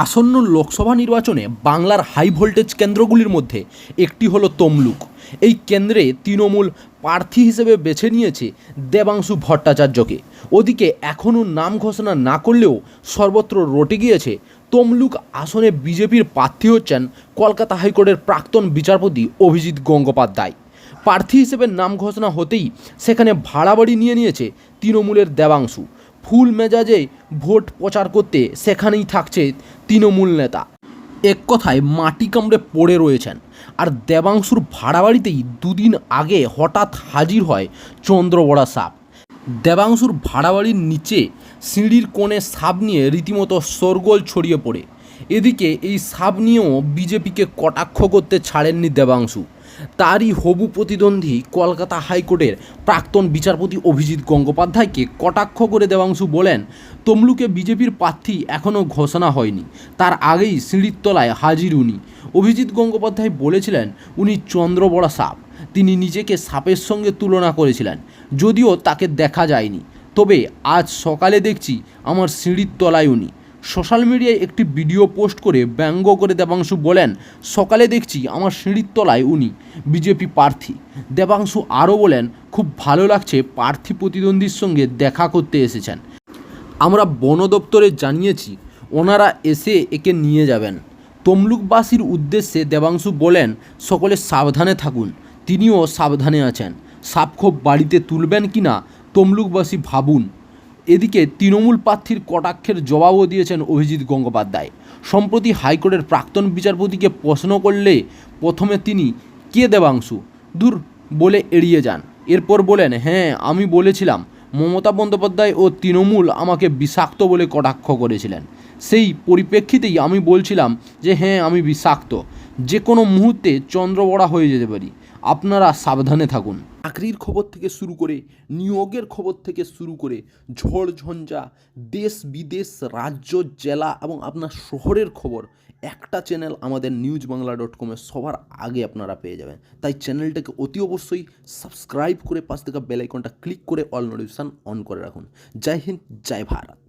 আসন্ন লোকসভা নির্বাচনে বাংলার হাই ভোল্টেজ কেন্দ্রগুলির মধ্যে একটি হলো তমলুক। এই কেন্দ্রে তৃণমূল প্রার্থী হিসেবে বেছে নিয়েছে দেবাংশু ভট্টাচার্যকে। ওদিকে এখনও নাম ঘোষণা না করলেও সর্বত্র রটে গিয়েছে তমলুক আসনে বিজেপির প্রার্থী হচ্ছেন কলকাতা হাইকোর্টের প্রাক্তন বিচারপতি অভিজিৎ গঙ্গোপাধ্যায়। প্রার্থী হিসেবে নাম ঘোষণা হতেই সেখানে ভাড়া বাড়ি নিয়ে নিয়েছে তৃণমূলের দেবাংশু। ফুল মেজাজে ভোট প্রচার করতে সেখানেই থাকছে তৃণমূল নেতা। এক কথায় মাটি কামড়ে পড়ে রয়েছেন। আর দেবাংশুর ভাড়া বাড়িতেই দুদিন আগে হঠাৎ হাজির হয় চন্দ্রবড়া সাপ। দেবাংশুর ভাড়া বাড়ির নিচে সিঁড়ির কোণে সাপ নিয়ে রীতিমতো শোরগোল ছড়িয়ে পড়ে। এদিকে এই সাপ নিয়েও বিজেপিকে কটাক্ষ করতে ছাড়েননি দেবাংশু। তারই হবু প্রতিদ্বন্দ্বী কলকাতা হাইকোর্টের প্রাক্তন বিচারপতি অভিজিৎ গঙ্গোপাধ্যায়কে কটাক্ষ করে দেবাংশু বলেন, তমলুকে বিজেপির প্রার্থী এখনও ঘোষণা হয়নি, তার আগেই সিঁড়ির তলায় হাজির উনি। অভিজিৎ গঙ্গোপাধ্যায় বলেছিলেন উনি চন্দ্রবড়া সাপ। তিনি নিজেকে সাপের সঙ্গে তুলনা করেছিলেন, যদিও তাকে দেখা যায়নি। তবে আজ সকালে দেখছি আমার সিঁড়ির তলায় উনি। সোশ্যাল মিডিয়ায় একটি ভিডিও পোস্ট করে ব্যঙ্গ করে দেবাংশু বলেন, সকালে দেখছি আমার সিঁড়ির তলায় উনি বিজেপি প্রার্থী। দেবাংশু আরও বলেন, খুব ভালো লাগছে প্রার্থী প্রতিদ্বন্দ্বীর সঙ্গে দেখা করতে এসেছেন। আমরা বন দপ্তরে জানিয়েছি, ওনারা এসে একে নিয়ে যাবেন। তমলুকবাসীর উদ্দেশ্যে দেবাংশু বলেন, সকলে সাবধানে থাকুন। তিনিও সাবধানে আছেন। সাপখোপ বাড়িতে তুলবেন কি না তমলুকবাসী ভাবুন। এদিকে তৃণমূল প্রার্থীর কটাক্ষের জবাবও দিয়েছেন অভিজিৎ গঙ্গোপাধ্যায়। সম্প্রতি হাইকোর্টের প্রাক্তন বিচারপতিকে প্রশ্ন করলে প্রথমে তিনি কে দেবাংশু দূর বলে এড়িয়ে যান। এরপর বলেন, হ্যাঁ আমি বলেছিলাম মমতা বন্দ্যোপাধ্যায় ও তৃণমূল আমাকে বিষাক্ত বলে কটাক্ষ করেছিলেন। সেই পরিপ্রেক্ষিতেই আমি বলছিলাম যে হ্যাঁ আমি বিষাক্ত, যে কোনো মুহূর্তে চন্দ্রবড়া হয়ে যেতে পারি, আপনারা সাবধানে থাকুন। চাকরির খবর থেকে শুরু করে নিয়োগের খবর থেকে শুরু করে ঝড় ঝঞ্ঝা, দেশ বিদেশ, রাজ্য, জেলা এবং আপনার শহরের খবর একটা চ্যানেল আমাদের newsbangla.com-এ সবার আগে আপনারা পেয়ে যাবেন। তাই চ্যানেলটাকে অতি অবশ্যই সাবস্ক্রাইব করে পাশ থেকে বেল আইকনটা ক্লিক করে অল নোটিফিকেশন অন করে রাখুন। জয় হিন্দ, জয় ভারত।